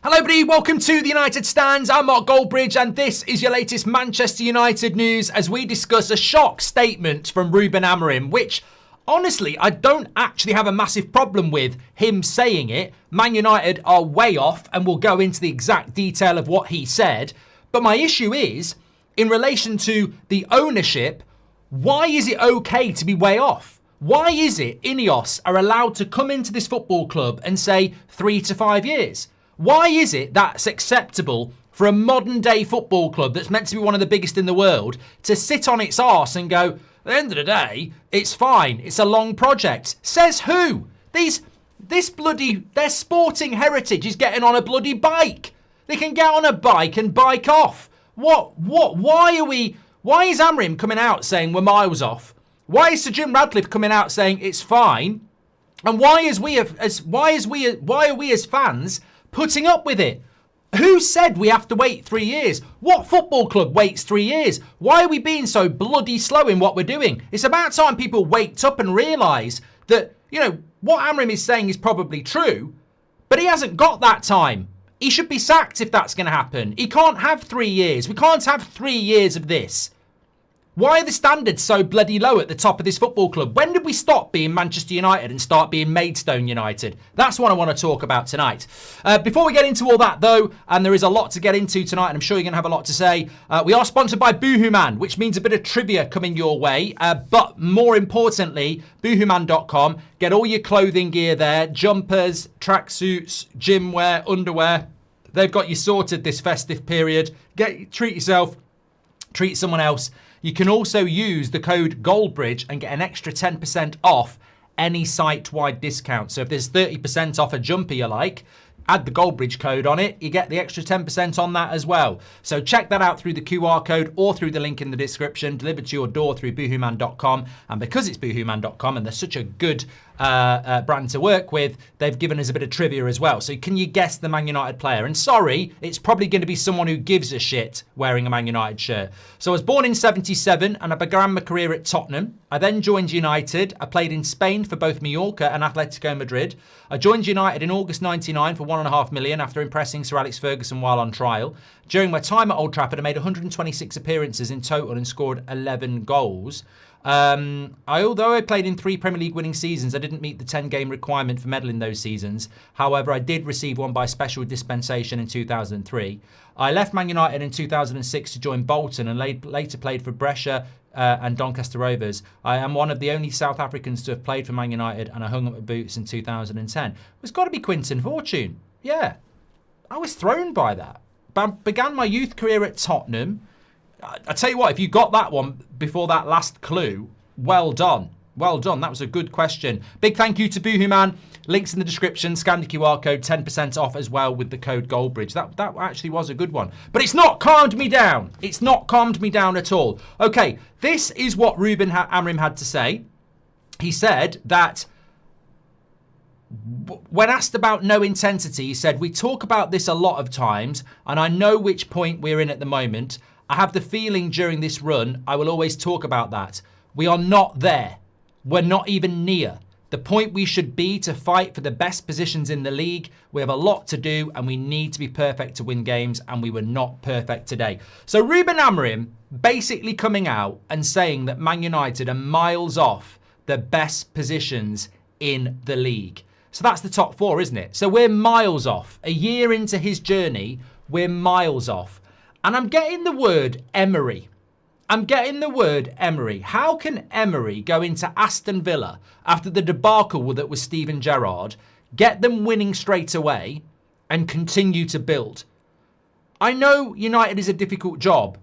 Hello everybody, welcome to the United Stands. I'm Mark Goldbridge and this is your latest Manchester United news as we discuss a shock statement from Ruben Amorim, which honestly I don't actually have a massive problem with him saying it. Man United are way off and we'll go into the exact detail of what he said. But my issue is, in relation to the ownership, why is it okay to be way off? Why is it INEOS are allowed to come into this football club and say 3 to 5 years? Why is it that's acceptable for a modern day football club that's meant to be one of the biggest in the world to sit on its arse and go, at the end of the day, it's fine, it's a long project? Says who? Their sporting heritage is getting on a bloody bike. They can get on a bike and bike off. Why is Amorim coming out saying we're miles off? Why is Sir Jim Radcliffe coming out saying it's fine? And why are we as fans putting up with it? Who said we have to wait 3 years? What football club waits 3 years? Why are we being so bloody slow in what we're doing? It's about time people waked up and realised that, what Amorim is saying is probably true, but he hasn't got that time. He should be sacked if that's going to happen. He can't have 3 years. We can't have 3 years of this. Why are the standards so bloody low at the top of this football club? When did we stop being Manchester United and start being Maidstone United? That's what I want to talk about tonight. Before we get into all that though, and there is a lot to get into tonight, and I'm sure you're going to have a lot to say, we are sponsored by Boohooman, which means a bit of trivia coming your way. But more importantly, boohooman.com. Get all your clothing gear there, jumpers, tracksuits, gym wear, underwear. They've got you sorted this festive period. Treat yourself, treat someone else. You can also use the code Goldbridge and get an extra 10% off any site-wide discount. So if there's 30% off a jumper you like, add the Goldbridge code on it, you get the extra 10% on that as well. So check that out through the QR code or through the link in the description, delivered to your door through boohooman.com. And because it's boohooman.com and they're such a good brand to work with, they've given us a bit of trivia as well. So can you guess the Man United player? And sorry, it's probably going to be someone who gives a shit wearing a Man United shirt. So I was born in 77 and I began my career at Tottenham. I then joined United. I played in Spain for both Mallorca and Atletico Madrid. I joined United in August 99 for $1.5 million after impressing Sir Alex Ferguson while on trial. During my time at Old Trafford, I made 126 appearances in total and scored 11 goals. Although I played in 3 Premier League winning seasons, I didn't meet the 10-game requirement for medal in those seasons. However, I did receive one by special dispensation in 2003. I left Man United in 2006 to join Bolton and later played for Brescia and Doncaster Rovers. I am one of the only South Africans to have played for Man United and I hung up my boots in 2010. It's got to be Quinton Fortune. Yeah, I was thrown by that. Began my youth career at Tottenham. I tell you what, if you got that one before that last clue, well done. Well done. That was a good question. Big thank you to Boohooman. Links in the description. Scan the QR code. 10% off as well with the code Goldbridge. That actually was a good one. But it's not calmed me down. It's not calmed me down at all. Okay, this is what Ruben Amorim had to say. He said that when asked about no intensity, he said, we talk about this a lot of times and I know which point we're in at the moment. I have the feeling during this run, I will always talk about that. We are not there. We're not even near the point we should be to fight for the best positions in the league. We have a lot to do and we need to be perfect to win games and we were not perfect today. So Ruben Amorim basically coming out and saying that Man United are miles off the best positions in the league. So that's the top 4, isn't it? So we're miles off. A year into his journey, we're miles off. And I'm getting the word Emery. I'm getting the word Emery. How can Emery go into Aston Villa after the debacle that was Steven Gerrard, get them winning straight away and continue to build? I know United is a difficult job,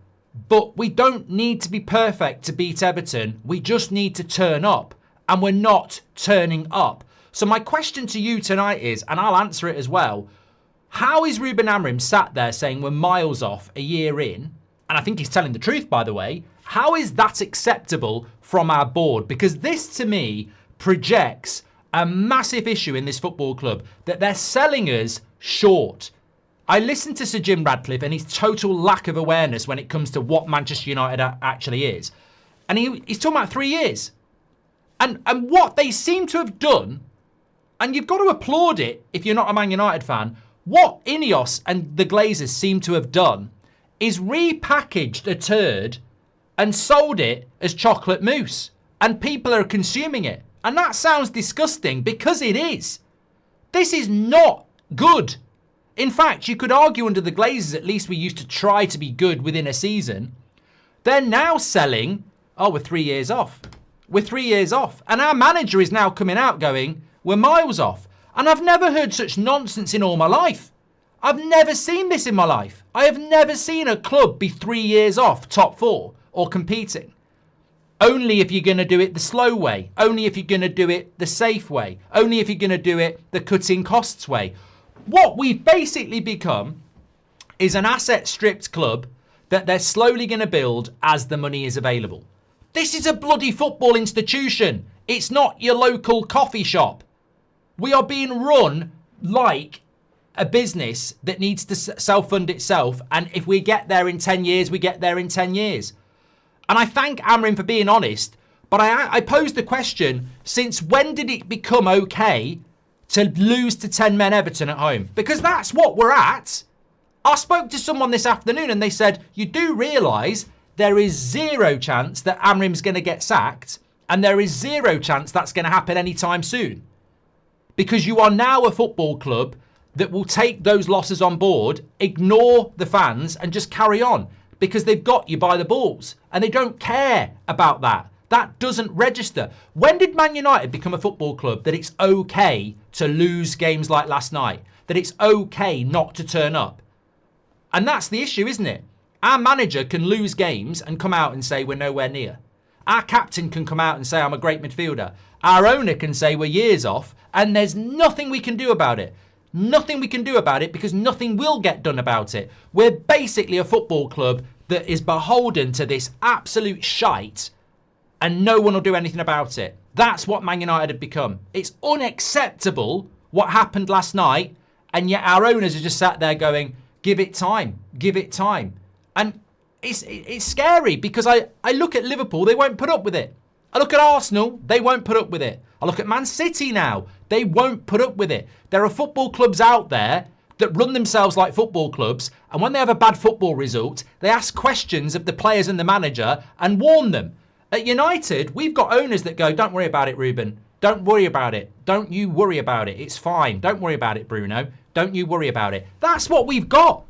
but we don't need to be perfect to beat Everton. We just need to turn up, and we're not turning up. So my question to you tonight is, and I'll answer it as well, how is Ruben Amorim sat there saying we're miles off a year in? And I think he's telling the truth, by the way. How is that acceptable from our board? Because this, to me, projects a massive issue in this football club, that they're selling us short. I listened to Sir Jim Radcliffe and his total lack of awareness when it comes to what Manchester United actually is. And he's talking about 3 years. And what they seem to have done, and you've got to applaud it if you're not a Man United fan, What INEOS and the Glazers seem to have done is repackaged a turd and sold it as chocolate mousse. And people are consuming it. And that sounds disgusting because it is. This is not good. In fact, you could argue under the Glazers, at least we used to try to be good within a season. They're now selling, oh, we're 3 years off. We're 3 years off. And our manager is now coming out going, we're miles off. And I've never heard such nonsense in all my life. I've never seen this in my life. I have never seen a club be 3 years off top four or competing. Only if you're going to do it the slow way. Only if you're going to do it the safe way. Only if you're going to do it the cutting costs way. What we've basically become is an asset stripped club that they're slowly going to build as the money is available. This is a bloody football institution. It's not your local coffee shop. We are being run like a business that needs to self-fund itself. And if we get there in 10 years, we get there in 10 years. And I thank Amorim for being honest. But I posed the question, since when did it become okay to lose to 10 men Everton at home? Because that's what we're at. I spoke to someone this afternoon and they said, you do realise there is zero chance that Amorim's going to get sacked and there is zero chance that's going to happen anytime soon. Because you are now a football club that will take those losses on board, ignore the fans and just carry on because they've got you by the balls and they don't care about that. That doesn't register. When did Man United become a football club that it's okay to lose games like last night? That it's okay not to turn up? And that's the issue, isn't it? Our manager can lose games and come out and say we're nowhere near. Our captain can come out and say I'm a great midfielder. Our owner can say we're years off and there's nothing we can do about it. Nothing we can do about it because nothing will get done about it. We're basically a football club that is beholden to this absolute shite and no one will do anything about it. That's what Man United have become. It's unacceptable what happened last night and yet our owners are just sat there going, give it time, give it time. And it's scary because I look at Liverpool, they won't put up with it. I look at Arsenal, they won't put up with it. I look at Man City now, they won't put up with it. There are football clubs out there that run themselves like football clubs, and when they have a bad football result, they ask questions of the players and the manager and warn them. At United, we've got owners that go, don't worry about it, Ruben. Don't worry about it. Don't you worry about it. It's fine. Don't worry about it, Bruno. Don't you worry about it. That's what we've got.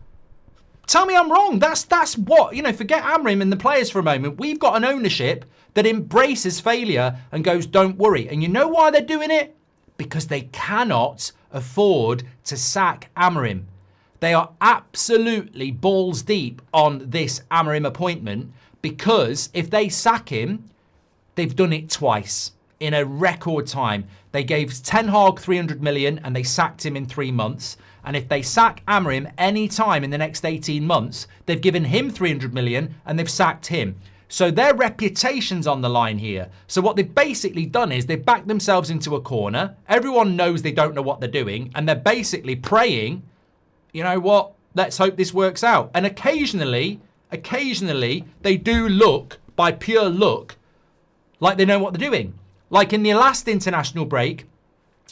Tell me I'm wrong. That's what, forget Amorim and the players for a moment. We've got an ownership that embraces failure and goes, don't worry. And you know why they're doing it? Because they cannot afford to sack Amorim. They are absolutely balls deep on this Amorim appointment because if they sack him, they've done it twice in a record time. They gave Ten Hag 300 million and they sacked him in 3 months. And if they sack Amorim any time in the next 18 months, they've given him 300 million and they've sacked him. So their reputation's on the line here. So what they've basically done is they've backed themselves into a corner. Everyone knows they don't know what they're doing. And they're basically praying, you know what, let's hope this works out. And occasionally, they do look, by pure luck, like they know what they're doing. Like in the last international break,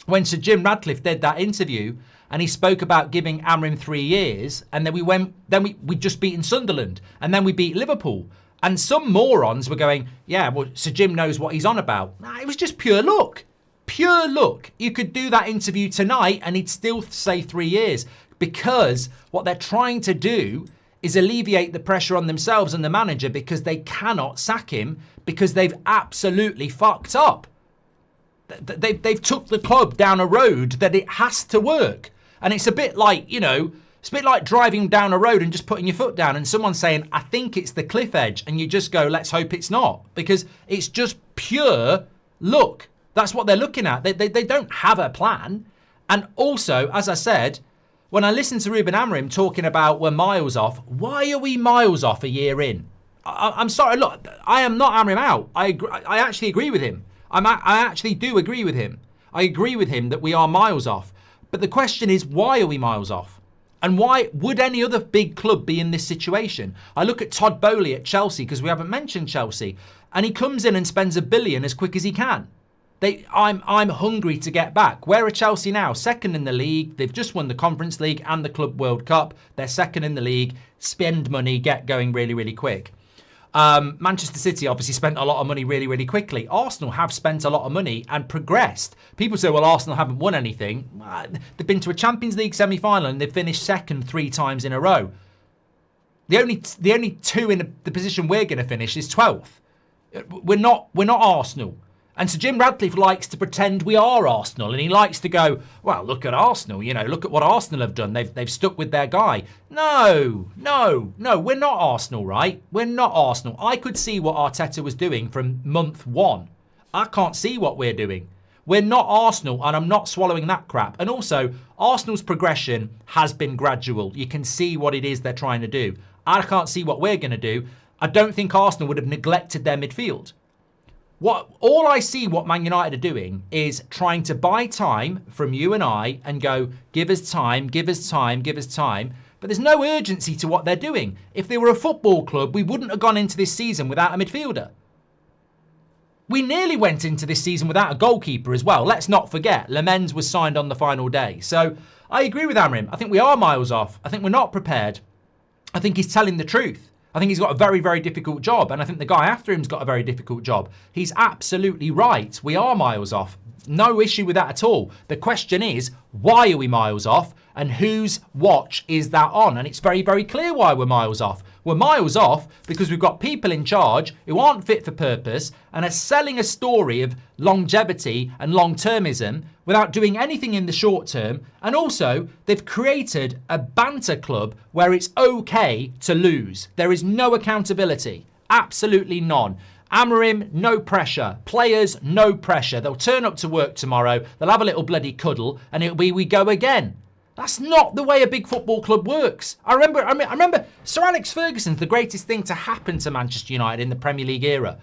when Sir Jim Radcliffe did that interview, and he spoke about giving Amorim 3 years, and then we just beaten Sunderland, and then we beat Liverpool. And some morons were going, yeah, well, Sir Jim knows what he's on about. Nah, it was just pure luck. Pure luck. You could do that interview tonight and he'd still say 3 years. Because what they're trying to do is alleviate the pressure on themselves and the manager because they cannot sack him because they've absolutely fucked up. They've took the club down a road that it has to work. And it's a bit like, it's a bit like driving down a road and just putting your foot down and someone saying, I think it's the cliff edge. And you just go, let's hope it's not. Because it's just pure luck. That's what they're looking at. They don't have a plan. And also, as I said, when I listen to Ruben Amorim talking about we're miles off, why are we miles off a year in? I'm sorry, look, I am not Amorim out. I actually agree with him. I actually do agree with him. I agree with him that we are miles off. But the question is, why are we miles off? And why would any other big club be in this situation? I look at Todd Bowley at Chelsea, because we haven't mentioned Chelsea, and he comes in and spends $1 billion as quick as he can. I'm hungry to get back. Where are Chelsea now? Second in the league. They've just won the Conference League and the Club World Cup. They're second in the league. Spend money, get going really, really quick. Manchester City obviously spent a lot of money really, really quickly. Arsenal have spent a lot of money and progressed. People say, well, Arsenal haven't won anything. They've been to a Champions League semi-final and they've finished second 3 times in a row. The only 2 in the position we're going to finish is 12th. We're not Arsenal. And so Jim Radcliffe likes to pretend we are Arsenal, and he likes to go, well, look at Arsenal, look at what Arsenal have done. They've stuck with their guy. No, we're not Arsenal, right? We're not Arsenal. I could see what Arteta was doing from month 1. I can't see what we're doing. We're not Arsenal, and I'm not swallowing that crap. And also, Arsenal's progression has been gradual. You can see what it is they're trying to do. I can't see what we're going to do. I don't think Arsenal would have neglected their midfield. All I see what Man United are doing is trying to buy time from you and I and go, give us time, give us time, give us time. But there's no urgency to what they're doing. If they were a football club, we wouldn't have gone into this season without a midfielder. We nearly went into this season without a goalkeeper as well. Let's not forget, Lemens was signed on the final day. So I agree with Amorim. I think we are miles off. I think we're not prepared. I think he's telling the truth. I think he's got a very, very difficult job. And I think the guy after him's got a very difficult job. He's absolutely right. We are miles off. No issue with that at all. The question is, why are we miles off? And whose watch is that on? And it's very, very clear why we're miles off. We're miles off because we've got people in charge who aren't fit for purpose and are selling a story of longevity and long-termism without doing anything in the short term. And also, they've created a banter club where it's okay to lose. There is no accountability. Absolutely none. Amorim, no pressure. Players, no pressure. They'll turn up to work tomorrow. They'll have a little bloody cuddle and it'll be we go again. That's not the way a big football club works. I remember Sir Alex Ferguson's the greatest thing to happen to Manchester United in the Premier League era.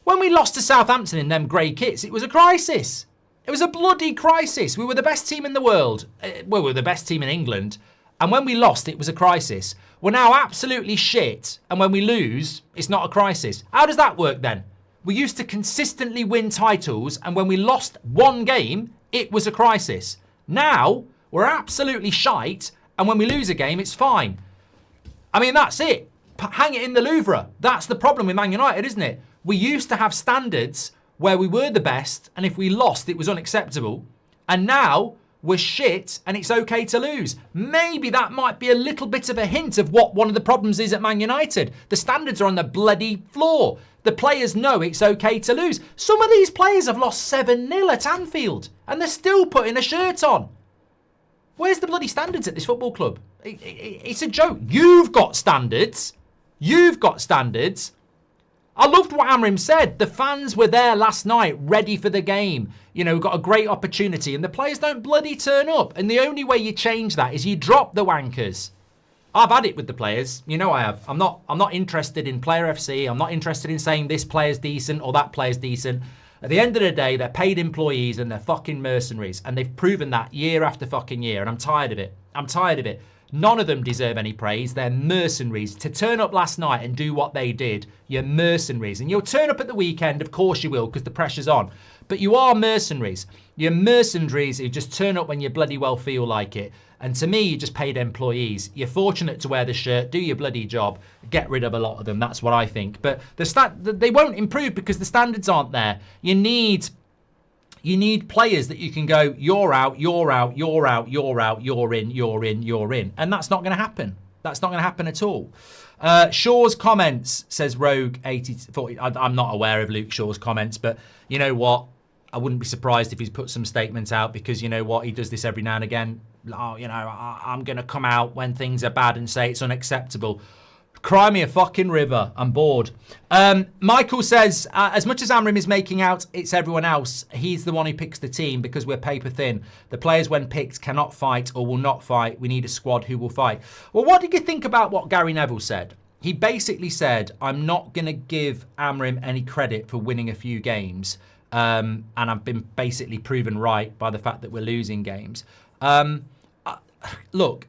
When we lost to Southampton in them grey kits, it was a crisis. It was a bloody crisis. We were the best team in the world. Well, we were the best team in England. And when we lost, it was a crisis. We're now absolutely shit. And when we lose, it's not a crisis. How does that work then? We used to consistently win titles. And when we lost one game, it was a crisis. Now, we're absolutely shite. And when we lose a game, it's fine. I mean, that's it. Hang it in the Louvre. That's the problem with Man United, isn't it? We used to have standards where we were the best. And if we lost, it was unacceptable. And now we're shit and it's okay to lose. Maybe that might be a little bit of a hint of what one of the problems is at Man United. The standards are on the bloody floor. The players know it's okay to lose. Some of these players have lost 7-0 at Anfield and they're still putting a shirt on. Where's the bloody standards at this football club? It's a joke. You've got standards. You've got standards. I loved what Amorim said. The fans were there last night, ready for the game. You know, got a great opportunity, and the players don't bloody turn up. And the only way you change that is you drop the wankers. I've had it with the players. You know I have. I'm not interested in player FC. I'm not interested in saying this player's decent or that player's decent. At the end of the day, they're paid employees and they're fucking mercenaries. And they've proven that year after fucking year. And I'm tired of it. I'm tired of it. None of them deserve any praise. They're mercenaries. To turn up last night and do what they did, you're mercenaries. And you'll turn up at the weekend, of course you will, because the pressure's on. But you are mercenaries. You're mercenaries who just turn up when you bloody well feel like it. And to me, you're just paid employees. You're fortunate to wear the shirt, do your bloody job, get rid of a lot of them. That's what I think. But they won't improve because the standards aren't there. You need players that you can go, you're out, you're out, you're out, you're out, you're in, you're in, you're in. And that's not going to happen. That's not going to happen at all. Shaw's comments, says Rogue 8040. I'm not aware of Luke Shaw's comments, but you know what? I wouldn't be surprised if he's put some statements out because you know what? He does this every now and again. Oh, you know, I'm going to come out when things are bad and say it's unacceptable. Cry me a fucking river. I'm bored. Michael says, as much as Amorim is making out it's everyone else, he's the one who picks the team because we're paper thin. The players when picked cannot fight or will not fight. We need a squad who will fight. Well, what did you think about what Gary Neville said? He basically said, I'm not going to give Amorim any credit for winning a few games. And I've been basically proven right by the fact that we're losing games. Look,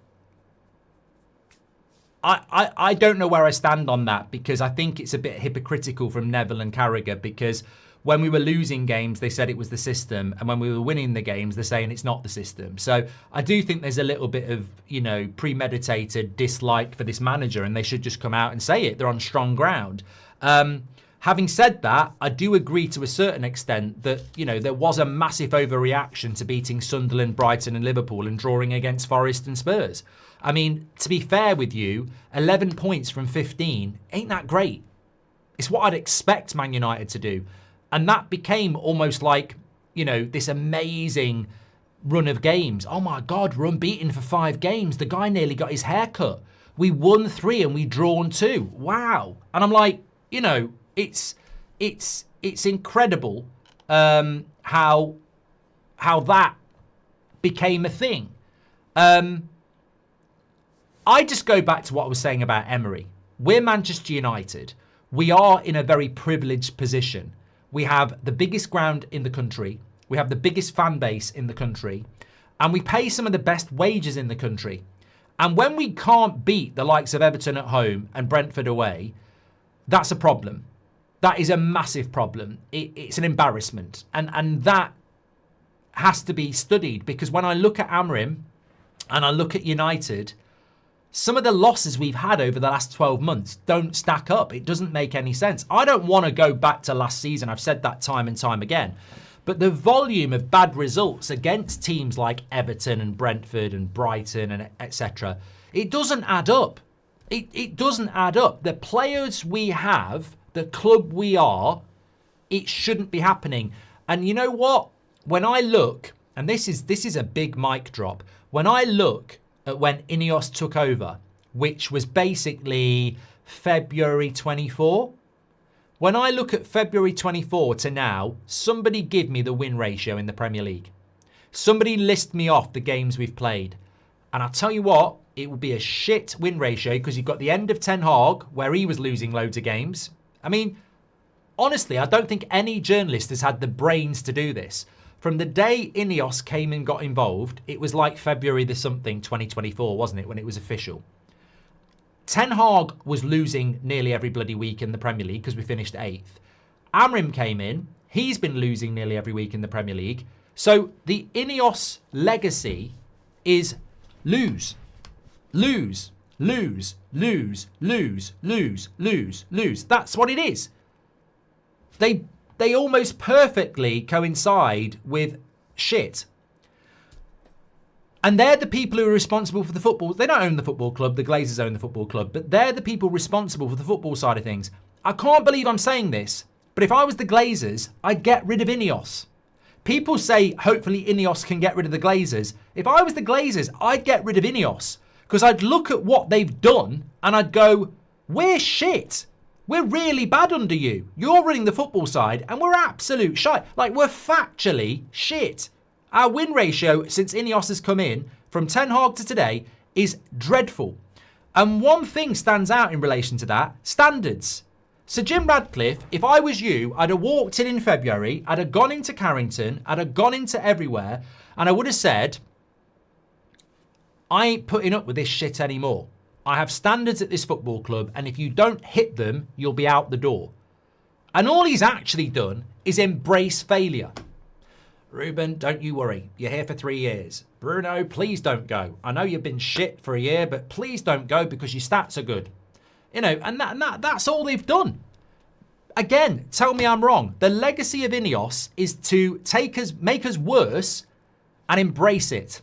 I don't know where I stand on that because I think it's a bit hypocritical from Neville and Carragher because When we were losing games, they said it was the system. And when we were winning the games, they're saying it's not the system. So I do think there's a little bit of, you know, premeditated dislike for this manager, and they should just come out and say it. They're on strong ground. Having said that, I do agree to a certain extent that, you know, there was a massive overreaction to beating Sunderland, Brighton and Liverpool and drawing against Forest and Spurs. I mean, to be fair with you, 11 points from 15 ain't that great. It's what I'd expect Man United to do. And that became almost like, you know, this amazing run of games. Oh my God, we're unbeaten for 5 games. The guy nearly got his hair cut. We won 3 and we drawn 2. Wow. And I'm like, you know, it's incredible how that became a thing. I just go back to what I was saying about Emery. We're Manchester United. We are in a very privileged position. We have the biggest ground in the country. We have the biggest fan base in the country. And we pay some of the best wages in the country. And when we can't beat the likes of Everton at home and Brentford away, that's a problem. That is a massive problem. It's an embarrassment. And that has to be studied, because when I look at Amorim and I look at United, some of the losses we've had over the last 12 months don't stack up. It doesn't make any sense. I don't want to go back to last season. I've said that time and time again. But the volume of bad results against teams like Everton and Brentford and Brighton and etc., it doesn't add up. It doesn't add up. The players we have, the club we are, it shouldn't be happening. And you know what? When I look, and this is a big mic drop, when I look at when INEOS took over, which was basically February 24, when I look at February 24 to now, somebody give me the win ratio in the Premier League. Somebody list me off the games we've played. And I'll tell you what, it will be a shit win ratio, because you've got the end of Ten Hag, where he was losing loads of games. I mean, honestly, I don't think any journalist has had the brains to do this. From the day INEOS came and got involved, it was like February the something 2024, wasn't it, when it was official. Ten Hag was losing nearly every bloody week in the Premier League because we finished 8th. Amorim came in. He's been losing nearly every week in the Premier League. So the INEOS legacy is lose, lose, lose, lose, lose, lose, lose, lose. That's what it is. They almost perfectly coincide with shit. And they're the people who are responsible for the football. They don't own the football club. The Glazers own the football club. But they're the people responsible for the football side of things. I can't believe I'm saying this, but if I was the Glazers, I'd get rid of INEOS. People say, hopefully INEOS can get rid of the Glazers. If I was the Glazers, I'd get rid of INEOS. Because I'd look at what they've done and I'd go, we're shit. We're really bad under you. You're running the football side and we're absolute shite. Like, we're factually shit. Our win ratio since INEOS has come in, from Ten Hag to today, is dreadful. And one thing stands out in relation to that: standards. So Jim Radcliffe, if I was you, I'd have walked in February, I'd have gone into Carrington, I'd have gone into everywhere, and I would have said, I ain't putting up with this shit anymore. I have standards at this football club, and if you don't hit them, you'll be out the door. And all he's actually done is embrace failure. Ruben, don't you worry. You're here for 3 years. Bruno, please don't go. I know you've been shit for a year, but please don't go because your stats are good. You know, and that's all they've done. Again, tell me I'm wrong. The legacy of INEOS is to make us worse and embrace it.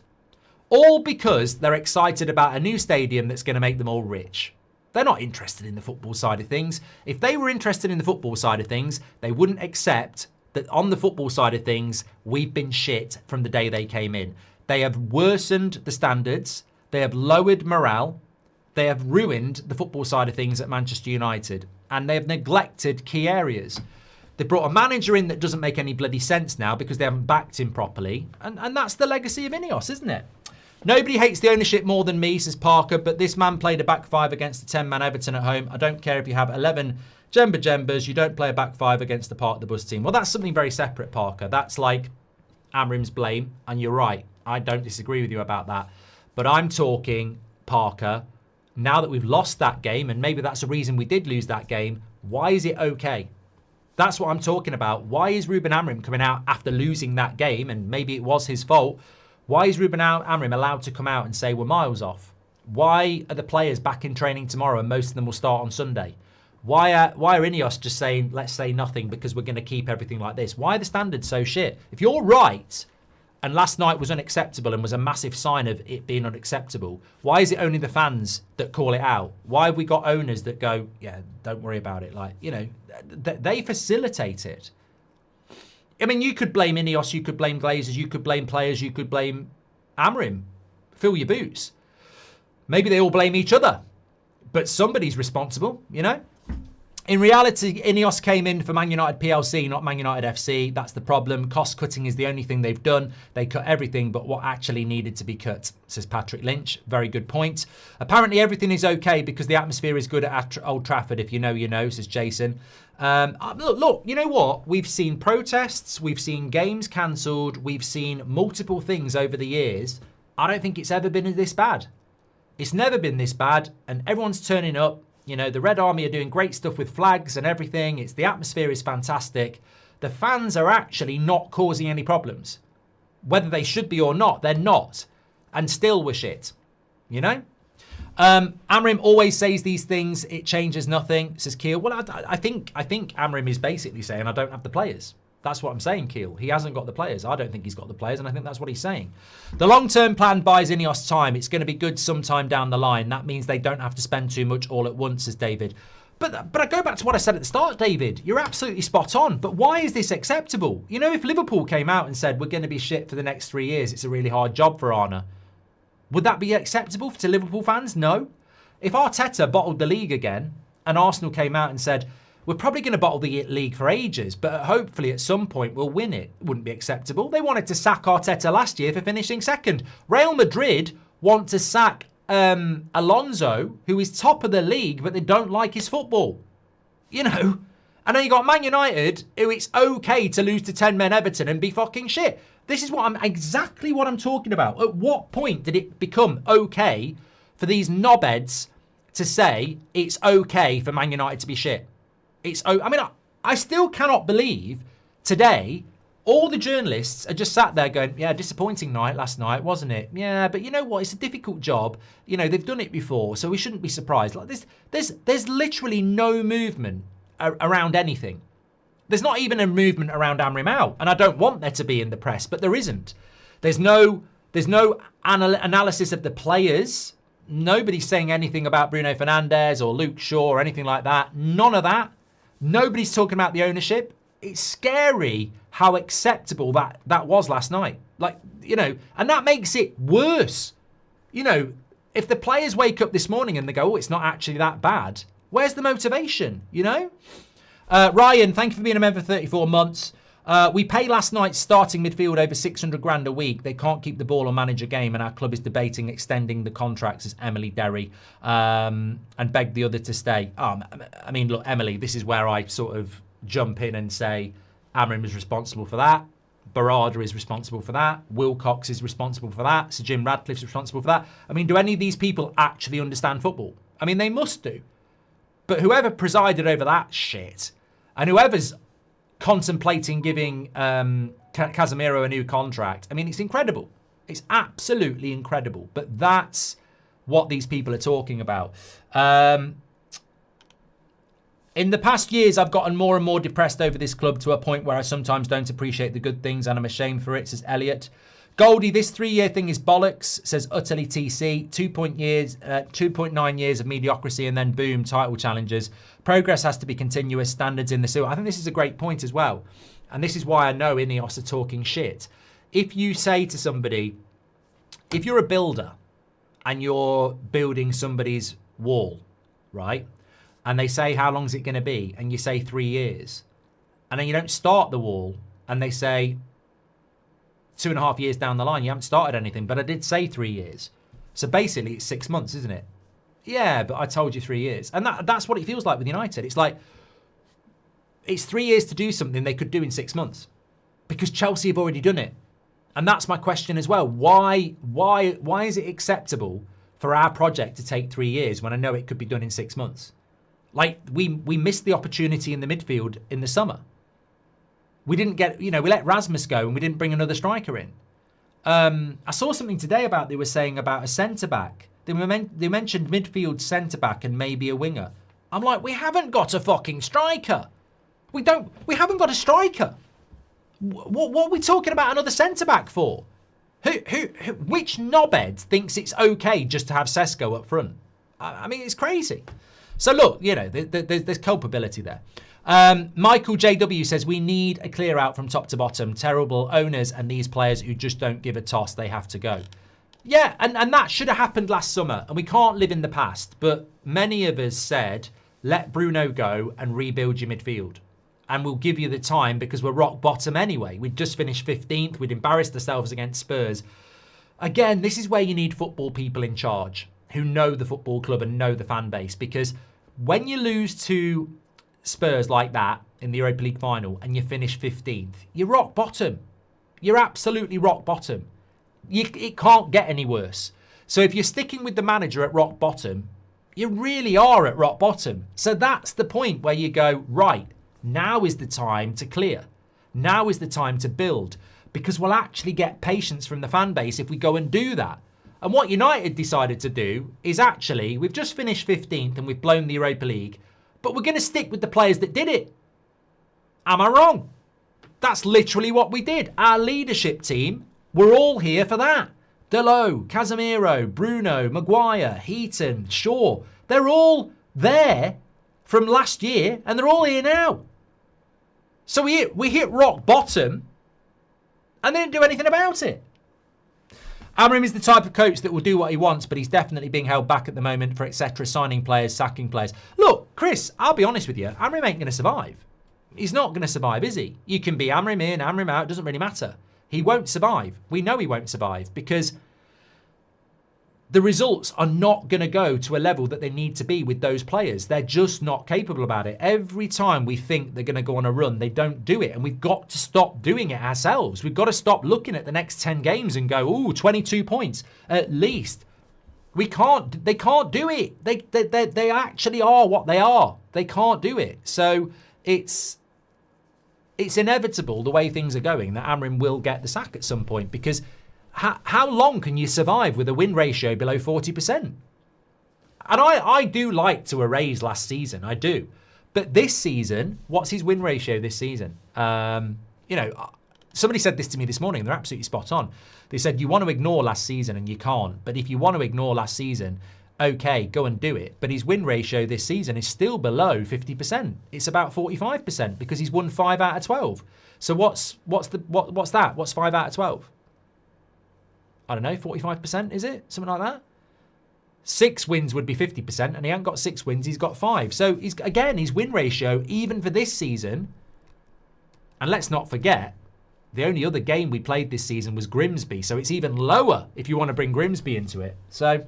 All because they're excited about a new stadium that's going to make them all rich. They're not interested in the football side of things. If they were interested in the football side of things, they wouldn't accept that on the football side of things, we've been shit from the day they came in. They have worsened the standards. They have lowered morale. They have ruined the football side of things at Manchester United. And they have neglected key areas. They brought a manager in that doesn't make any bloody sense now because they haven't backed him properly. And that's the legacy of INEOS, isn't it? Nobody hates the ownership more than me, says Parker, but this man played a back 5 against the 10-man Everton at home. I don't care if you have 11 Jembas, you don't play a back 5 against the Park the Bus team. Well, that's something very separate, Parker. That's like Amorim's blame, and you're right. I don't disagree with you about that. But I'm talking, Parker, now that we've lost that game, and maybe that's the reason we did lose that game, why is it okay? That's what I'm talking about. Why is Ruben Amorim coming out after losing that game, and maybe it was his fault? Why is Ruben Amorim allowed to come out and say we're miles off? Why are the players back in training tomorrow and most of them will start on Sunday? Why are INEOS just saying, let's say nothing because we're going to keep everything like this? Why are the standards so shit? If you're right, and last night was unacceptable and was a massive sign of it being unacceptable, why is it only the fans that call it out? Why have we got owners that go, yeah, don't worry about it? Like, you know, they facilitate it. I mean, you could blame INEOS, you could blame Glazers, you could blame players, you could blame Amorim. Fill your boots. Maybe they all blame each other, but somebody's responsible, you know? In reality, INEOS came in for Man Utd PLC, not Man Utd FC. That's the problem. Cost cutting is the only thing they've done. They cut everything but what actually needed to be cut, says Patrick Lynch. Very good point. Apparently everything is okay because the atmosphere is good at Old Trafford. If you know, you know, says Jason. Look, you know what? We've seen protests. We've seen games cancelled. We've seen multiple things over the years. I don't think it's ever been this bad. It's never been this bad, and everyone's turning up. You know, the Red Army are doing great stuff with flags and everything. The atmosphere is fantastic. The fans are actually not causing any problems. Whether they should be or not, they're not. And still we're shit. You know? Amorim always says these things. It changes nothing, says Keel. Well, I think Amorim is basically saying I don't have the players. That's what I'm saying, Keel. He hasn't got the players. I don't think he's got the players, and I think that's what he's saying. The long-term plan buys INEOS time. It's going to be good sometime down the line. That means they don't have to spend too much all at once, says David. But I go back to what I said at the start, David. You're absolutely spot on. But why is this acceptable? You know, if Liverpool came out and said, we're going to be shit for the next 3 years, it's a really hard job for Arne, would that be acceptable to Liverpool fans? No. If Arteta bottled the league again and Arsenal came out and said, we're probably going to bottle the league for ages, but hopefully at some point we'll win it, wouldn't be acceptable. They wanted to sack Arteta last year for finishing second. Real Madrid want to sack Alonso, who is top of the league, but they don't like his football. You know? And then you got Man United, who it's okay to lose to 10-men Everton and be fucking shit. This is exactly what I'm talking about. At what point did it become okay for these knobheads to say it's okay for Man United to be shit? I still cannot believe today all the journalists are just sat there going, yeah, disappointing night last night, wasn't it? Yeah, but you know what? It's a difficult job. You know, they've done it before, so we shouldn't be surprised. Like there's literally no movement around anything. There's not even a movement around Amorim out, and I don't want there to be in the press, but there isn't. There's no analysis of the players. Nobody's saying anything about Bruno Fernandes or Luke Shaw or anything like that. None of that. Nobody's talking about the ownership. It's scary how acceptable that was last night. Like, you know, and that makes it worse. You know, if the players wake up this morning and they go, oh, it's not actually that bad, where's the motivation, you know? Ryan, thank you for being a member for 34 months. We pay last night's starting midfield over 600 grand a week. They can't keep the ball or manage a game, and our club is debating extending the contracts, as Emily Derry, and begged the other to stay. I mean, look, Emily, this is where I sort of jump in and say Amorim is responsible for that. Barada is responsible for that. Wilcox is responsible for that. Sir Jim Radcliffe's responsible for that. I mean, do any of these people actually understand football? I mean, they must do. But whoever presided over that shit, and whoever's contemplating giving Casemiro a new contract. I mean, it's incredible. It's absolutely incredible. But that's what these people are talking about. In the past years, I've gotten more and more depressed over this club to a point where I sometimes don't appreciate the good things and I'm ashamed for it, says Elliot. Goldie, this 3-year thing is bollocks, says Utterly TC. 2.9 years of mediocrity and then boom, title challenges. Progress has to be continuous, standards in the sewer. I think this is a great point as well. And this is why I know INEOS are talking shit. If you say to somebody, if you're a builder and you're building somebody's wall, right? And they say, how long is it going to be? And you say 3 years. And then you don't start the wall and they say, 2.5 years down the line, you haven't started anything, but I did say 3 years. So basically it's 6 months, isn't it? Yeah, but I told you 3 years. And that's what it feels like with United. It's like, it's 3 years to do something they could do in 6 months because Chelsea have already done it. And that's my question as well. Why is it acceptable for our project to take 3 years when I know it could be done in 6 months? Like, we missed the opportunity in the midfield in the summer. We didn't get, we let Rasmus go and we didn't bring another striker in. I saw something today they were saying about a centre-back. They mentioned midfield centre-back and maybe a winger. I'm like, we haven't got a fucking striker. We haven't got a striker. What are we talking about another centre-back for? Which knobhead thinks it's okay just to have Sesko up front? I mean, it's crazy. So look, there's culpability there. Michael JW says, we need a clear out from top to bottom. Terrible owners and these players who just don't give a toss. They have to go. Yeah, and that should have happened last summer. And we can't live in the past. But many of us said, let Bruno go and rebuild your midfield. And we'll give you the time because we're rock bottom anyway. We'd just finished 15th. We'd embarrassed ourselves against Spurs. Again, this is where you need football people in charge who know the football club and know the fan base. Because when you lose to Spurs like that in the Europa League final and you finish 15th, you're rock bottom. You're absolutely rock bottom. It can't get any worse. So if you're sticking with the manager at rock bottom, you really are at rock bottom. So that's the point where you go, right, now is the time to clear. Now is the time to build, because we'll actually get patience from the fan base if we go and do that. And what United decided to do is actually, we've just finished 15th and we've blown the Europa League, but we're going to stick with the players that did it. Am I wrong? That's literally what we did. Our leadership team, we're all here for that. Delot, Casemiro, Bruno, Maguire, Heaton, Shaw. They're all there from last year and they're all here now. So we hit rock bottom and they didn't do anything about it. Amorim is the type of coach that will do what he wants, but he's definitely being held back at the moment for etc. Signing players, sacking players. Look, Chris, I'll be honest with you. Amorim ain't going to survive. He's not going to survive, is he? You can be Amorim in, Amorim out. It doesn't really matter. He won't survive. We know he won't survive because the results are not going to go to a level that they need to be with those players. They're just not capable about it. Every time we think they're going to go on a run, they don't do it. And we've got to stop doing it ourselves. We've got to stop looking at the next 10 games and go, ooh, 22 points at least. They can't do it. They actually are what they are. They can't do it. So it's inevitable the way things are going that Amorim will get the sack at some point because how long can you survive with a win ratio below 40%? And I do like to erase last season. I do. But this season, what's his win ratio this season? Somebody said this to me this morning. They're absolutely spot on. They said, you want to ignore last season and you can't. But if you want to ignore last season, okay, go and do it. But his win ratio this season is still below 50%. It's about 45% because he's won 5 out of 12. So what's that? What's 5 out of 12? I don't know, 45%, is it? Something like that? 6 wins would be 50%, and he hasn't got 6 wins, he's got 5. So, his win ratio, even for this season, and let's not forget, the only other game we played this season was Grimsby, so it's even lower if you want to bring Grimsby into it. So,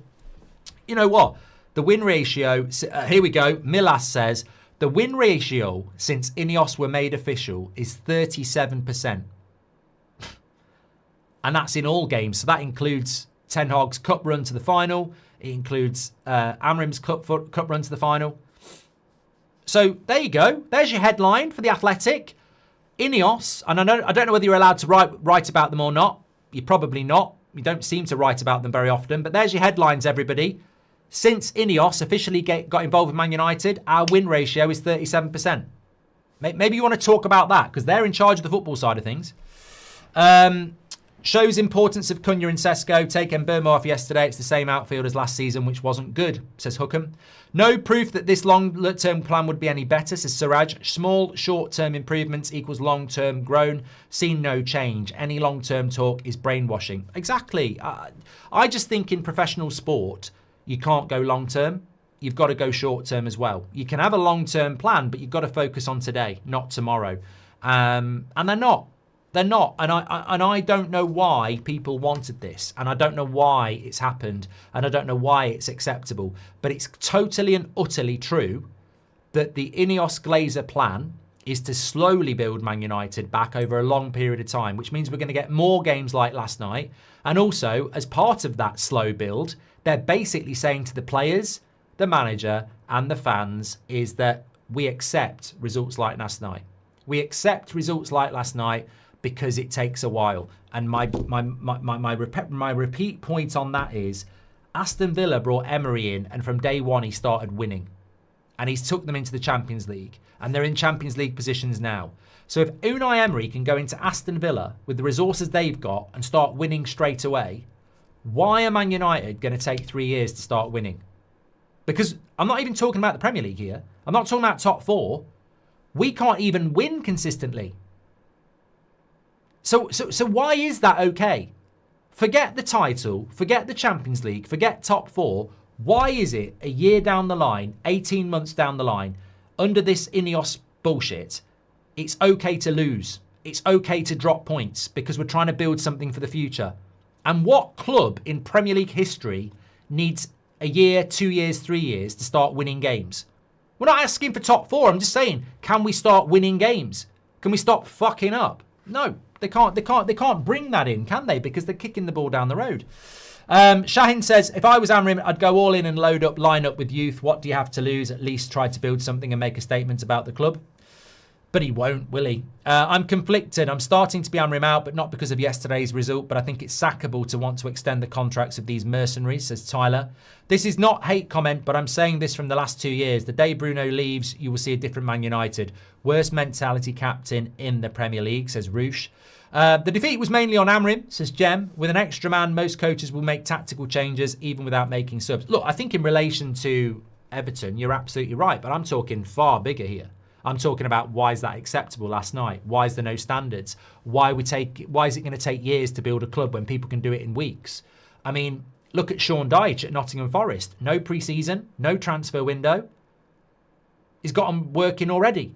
you know what? The win ratio, here we go, Milas says, the win ratio since INEOS were made official is 37%. And that's in all games. So that includes Ten Hag's cup run to the final. It includes Amorim's cup run to the final. So there you go. There's your headline for The Athletic. INEOS, and I don't know whether you're allowed to write about them or not. You're probably not. You don't seem to write about them very often. But there's your headlines, everybody. Since INEOS officially got involved with Man United, our win ratio is 37%. Maybe you want to talk about that because they're in charge of the football side of things. Shows importance of Cunha and Sesko. Take Mbeumo off yesterday. It's the same outfield as last season, which wasn't good, says Hookham. No proof that this long-term plan would be any better, says Siraj. Small, short-term improvements equals long-term grown. Seen no change. Any long-term talk is brainwashing. Exactly. I just think in professional sport, you can't go long-term. You've got to go short-term as well. You can have a long-term plan, but you've got to focus on today, not tomorrow. And they're not. They're not, and I don't know why people wanted this, and I don't know why it's happened, and I don't know why it's acceptable, but it's totally and utterly true that the INEOS Glazer plan is to slowly build Man United back over a long period of time, which means we're going to get more games like last night, and also, as part of that slow build, they're basically saying to the players, the manager and the fans is that we accept results like last night. We accept results like last night because it takes a while. And my repeat point on that is Aston Villa brought Emery in, and from day one he started winning. And he's took them into the Champions League. And they're in Champions League positions now. So if Unai Emery can go into Aston Villa with the resources they've got and start winning straight away, why are Man United going to take 3 years to start winning? Because I'm not even talking about the Premier League here. I'm not talking about top 4. We can't even win consistently. So why is that okay? Forget the title, forget the Champions League, forget top 4. Why is it a year down the line, 18 months down the line, under this INEOS bullshit, it's okay to lose. It's okay to drop points because we're trying to build something for the future. And what club in Premier League history needs a year, 2 years, 3 years to start winning games? We're not asking for top 4. I'm just saying, can we start winning games? Can we stop fucking up? No, they can't. They can't bring that in, can they? Because they're kicking the ball down the road. Shahin says, if I was Amorim, I'd go all in and line up with youth. What do you have to lose? At least try to build something and make a statement about the club. But he won't, will he? I'm conflicted. I'm starting to be Amorim out, but not because of yesterday's result. But I think it's sackable to want to extend the contracts of these mercenaries, says Tyler. This is not hate comment, but I'm saying this from the last 2 years. The day Bruno leaves, you will see a different Man United. Worst mentality captain in the Premier League, says Roosh. The defeat was mainly on Amorim, says Jem. With an extra man, most coaches will make tactical changes, even without making subs. Look, I think in relation to Everton, you're absolutely right. But I'm talking far bigger here. I'm talking about why is that acceptable last night? Why is there no standards? Why is it going to take years to build a club when people can do it in weeks? I mean, look at Sean Dyche at Nottingham Forest. No pre-season, no transfer window. He's got them working already,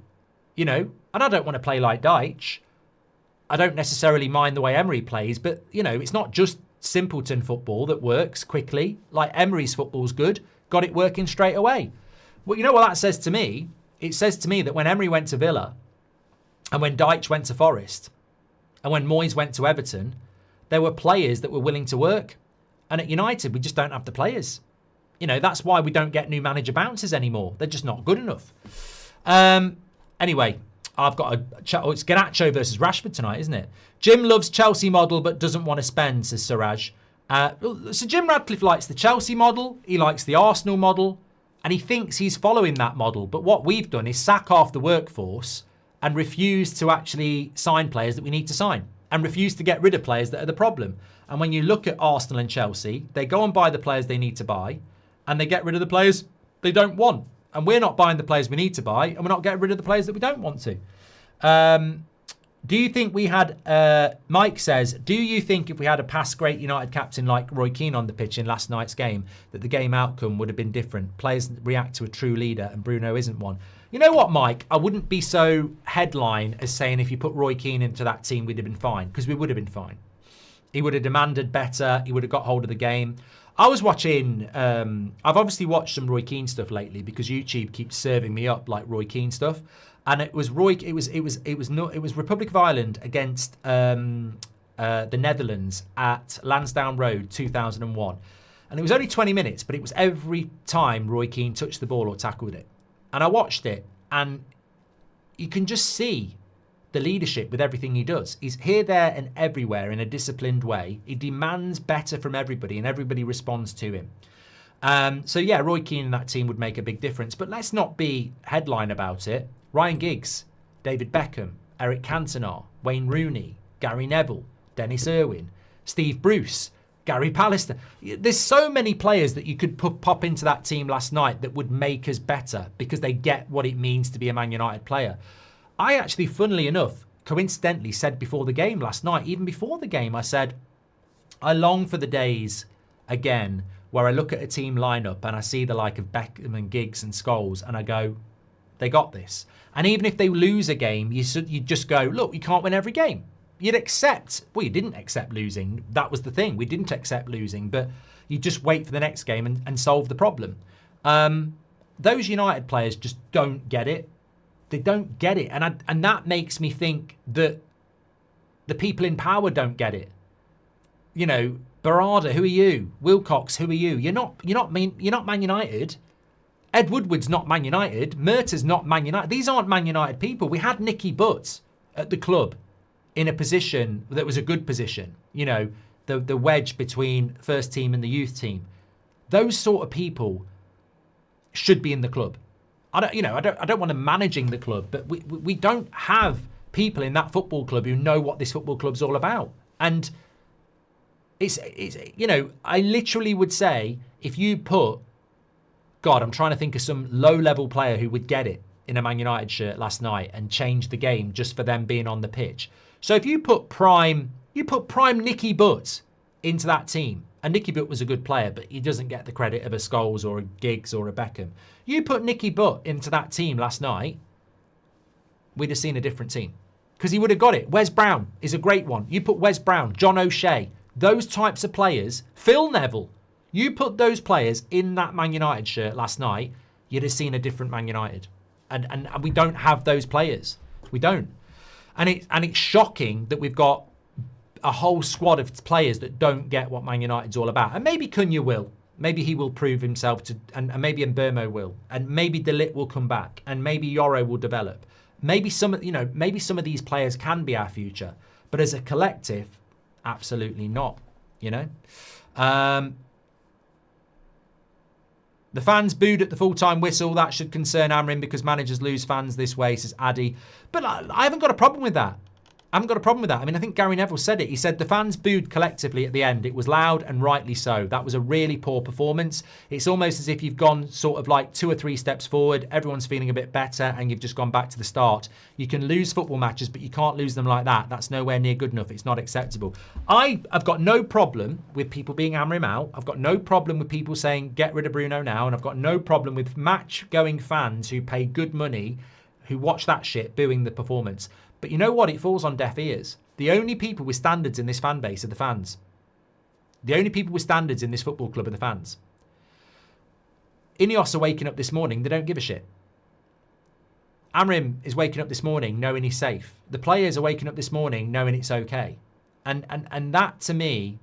you know. And I don't want to play like Dyche. I don't necessarily mind the way Emery plays, but, you know, it's not just simpleton football that works quickly. Like Emery's football's good. Got it working straight away. Well, you know what that says to me? It says to me that when Emery went to Villa and when Dyche went to Forest and when Moyes went to Everton, there were players that were willing to work. And at United, we just don't have the players. You know, that's why we don't get new manager bounces anymore. They're just not good enough. Anyway, I've got it's Garnacho versus Rashford tonight, isn't it? Jim loves Chelsea model but doesn't want to spend, says Siraj. So Jim Radcliffe likes the Chelsea model. He likes the Arsenal model. And he thinks he's following that model. But what we've done is sack half the workforce and refuse to actually sign players that we need to sign. And refuse to get rid of players that are the problem. And when you look at Arsenal and Chelsea, they go and buy the players they need to buy. And they get rid of the players they don't want. And we're not buying the players we need to buy. And we're not getting rid of the players that we don't want to. Do you think we had, Mike says, do you think if we had a past great United captain like Roy Keane on the pitch in last night's game, that the game outcome would have been different? Players react to a true leader and Bruno isn't one. You know what, Mike? I wouldn't be so headline as saying if you put Roy Keane into that team, we'd have been fine, because we would have been fine. He would have demanded better. He would have got hold of the game. I was watching, I've obviously watched some Roy Keane stuff lately because YouTube keeps serving me up like Roy Keane stuff. And it was Republic of Ireland against the Netherlands at Lansdowne Road 2001. And it was only 20 minutes, but it was every time Roy Keane touched the ball or tackled it. And I watched it, and you can just see the leadership with everything he does. He's here, there, and everywhere in a disciplined way. He demands better from everybody, and everybody responds to him. So yeah, Roy Keane and that team would make a big difference. But let's not be headline about it. Ryan Giggs, David Beckham, Eric Cantona, Wayne Rooney, Gary Neville, Dennis Irwin, Steve Bruce, Gary Pallister. There's so many players that you could pop into that team last night that would make us better because they get what it means to be a Man United player. I actually, funnily enough, coincidentally said before the game last night, even before the game, I said, I long for the days again where I look at a team lineup and I see the like of Beckham and Giggs and Scholes and I go, they got this. And even if they lose a game, you just go, look, you can't win every game. You'd accept, well, you didn't accept losing. That was the thing. We didn't accept losing, but you just wait for the next game and solve the problem. Those United players just don't get it. They don't get it. And that makes me think that the people in power don't get it. You know, Barada, who are you? Wilcox, who are you? You're not Man United. Ed Woodward's not Man United. Murtaugh's not Man United. These aren't Man United people. We had Nicky Butt at the club in a position that was a good position. You know, the wedge between first team and the youth team. Those sort of people should be in the club. I don't want them managing the club, but we don't have people in that football club who know what this football club's all about. And it's you know, I literally would say, if you put, God, I'm trying to think of some low-level player who would get it in a Man United shirt last night and change the game just for them being on the pitch. So if you put prime Nicky Butt into that team, and Nicky Butt was a good player, but he doesn't get the credit of a Scholes or a Giggs or a Beckham. You put Nicky Butt into that team last night, we'd have seen a different team. Because he would have got it. Wes Brown is a great one. You put Wes Brown, John O'Shea, those types of players, Phil Neville, you put those players in that Man United shirt last night, you'd have seen a different Man United. And we don't have those players. We don't. And it's shocking that we've got a whole squad of players that don't get what Man United's all about. And maybe Cunha will. Maybe he will prove himself to, and maybe Mbermo will. And maybe De Ligt will come back. And maybe Yoro will develop. Maybe some of these players can be our future. But as a collective, absolutely not. You know? The fans booed at the full-time whistle. That should concern Amorim because managers lose fans this way, says Addy. But I haven't got a problem with that. I mean, I think Gary Neville said it. He said the fans booed collectively at the end. It was loud and rightly so. That was a really poor performance. It's almost as if you've gone sort of like 2 or 3 steps forward. Everyone's feeling a bit better and you've just gone back to the start. You can lose football matches, but you can't lose them like that. That's nowhere near good enough. It's not acceptable. I've got no problem with people being Amorim out. I've got no problem with people saying get rid of Bruno now. And I've got no problem with match-going fans who pay good money, who watch that shit, booing the performance. But you know what? It falls on deaf ears. The only people with standards in this fan base are the fans. The only people with standards in this football club are the fans. INEOS are waking up this morning. They don't give a shit. Amorim is waking up this morning knowing he's safe. The players are waking up this morning knowing it's okay. And that, to me,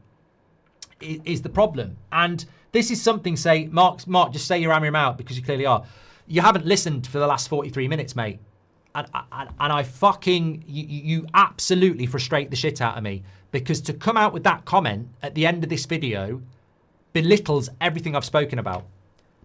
is the problem. And this is something, say, Mark, just say you're Amorim out because you clearly are. You haven't listened for the last 43 minutes, mate. And I fucking, you absolutely frustrate the shit out of me, because to come out with that comment at the end of this video belittles everything I've spoken about.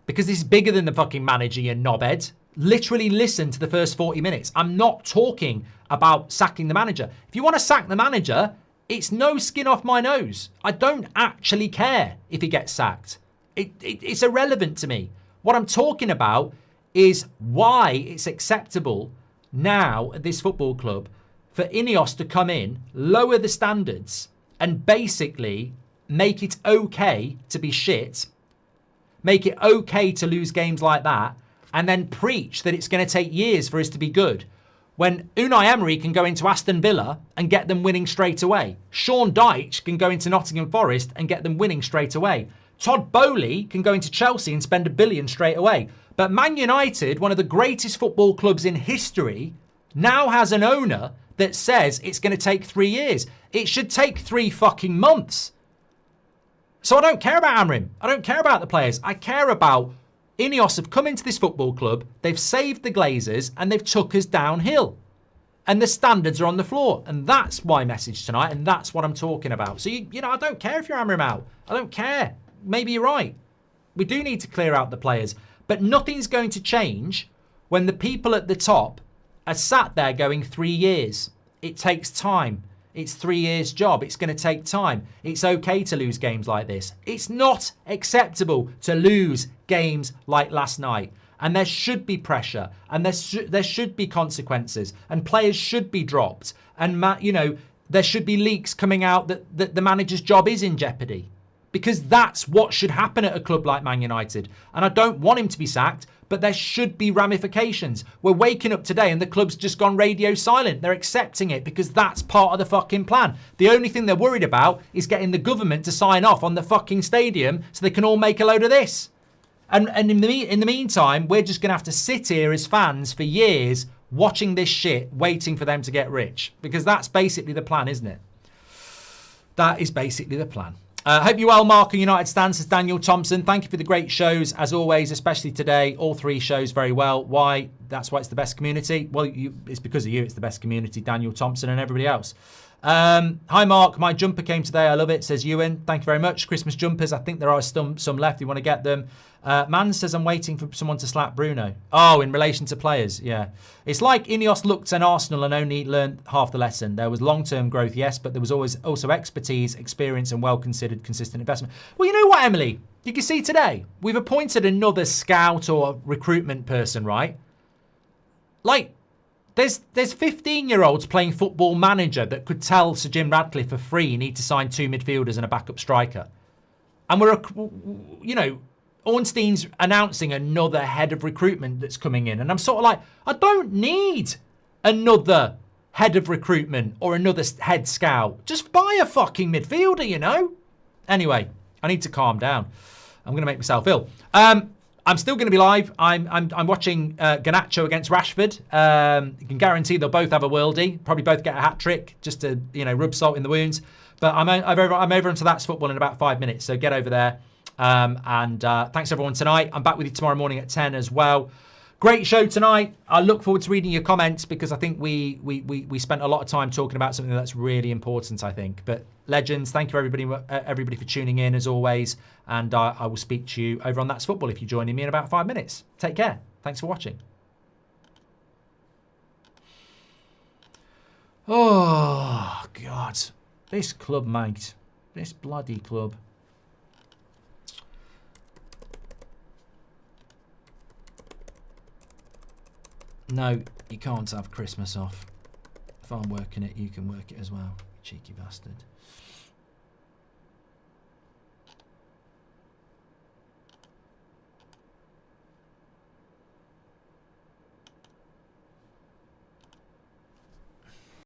Because this is bigger than the fucking manager, you knobhead. Literally listen to the first 40 minutes. I'm not talking about sacking the manager. If you want to sack the manager, it's no skin off my nose. I don't actually care if he gets sacked. It's irrelevant to me. What I'm talking about is why it's acceptable now at this football club for INEOS to come in, lower the standards, and basically make it okay to be shit, make it okay to lose games like that, and then preach that it's going to take years for us to be good. When Unai Emery can go into Aston Villa and get them winning straight away. Sean Dyche can go into Nottingham Forest and get them winning straight away. Todd Boehly can go into Chelsea and spend $1 billion straight away. But Man United, one of the greatest football clubs in history, now has an owner that says it's going to take 3 years. It should take 3 fucking months. So I don't care about Amorim. I don't care about the players. I care about INEOS have come into this football club, they've saved the Glazers, and they've took us downhill. And the standards are on the floor. And that's my message tonight, and that's what I'm talking about. So, you know, I don't care if you're Amorim out. I don't care. Maybe you're right. We do need to clear out the players. But nothing's going to change when the people at the top are sat there going 3 years. It takes time. It's 3 years' job. It's going to take time. It's okay to lose games like this. It's not acceptable to lose games like last night. And there should be pressure. And there should be consequences. And players should be dropped. And, you know, there should be leaks coming out that the manager's job is in jeopardy. Because that's what should happen at a club like Man United. And I don't want him to be sacked, but there should be ramifications. We're waking up today and the club's just gone radio silent. They're accepting it because that's part of the fucking plan. The only thing they're worried about is getting the government to sign off on the fucking stadium so they can all make a load of this. And in the meantime, we're just going to have to sit here as fans for years watching this shit, waiting for them to get rich. Because that's basically the plan, isn't it? That is basically the plan. Hope you're well, Mark and United Stans, says Daniel Thompson. Thank you for the great shows, as always, especially today. All 3 shows very well. Why? That's why it's the best community. Well, it's because of you. It's the best community, Daniel Thompson and everybody else. Hi, Mark. My jumper came today. I love it, says Ewan. Thank you very much. Christmas jumpers. I think there are some left. You want to get them. Man says, I'm waiting for someone to slap Bruno. Oh, in relation to players. Yeah. It's like INEOS looked at Arsenal and only learned half the lesson. There was long-term growth, yes, but there was always also expertise, experience, and well-considered, consistent investment. Well, you know what, Emily? You can see today, we've appointed another scout or recruitment person, right? Like, there's 15-year-olds playing Football Manager that could tell Sir Jim Radcliffe for free you need to sign 2 midfielders and a backup striker. And we're, you know, Ornstein's announcing another head of recruitment that's coming in. And I'm sort of like, I don't need another head of recruitment or another head scout. Just buy a fucking midfielder, you know? Anyway, I need to calm down. I'm going to make myself ill. I'm still going to be live. I'm watching Garnacho against Rashford. You can guarantee they'll both have a worldie. Probably both get a hat-trick just to, you know, rub salt in the wounds. But I'm over into That's Football in about 5 minutes. So get over there. Thanks everyone tonight. I'm back with you tomorrow morning at 10 as well. Great show tonight. I look forward to reading your comments because I think we spent a lot of time talking about something that's really important, I think. But legends, thank you everybody for tuning in as always. And I will speak to you over on That's Football if you're joining me in about 5 minutes. Take care. Thanks for watching. Oh, God. This club, mate. This bloody club. No, you can't have Christmas off. If I'm working it, you can work it as well. Cheeky bastard.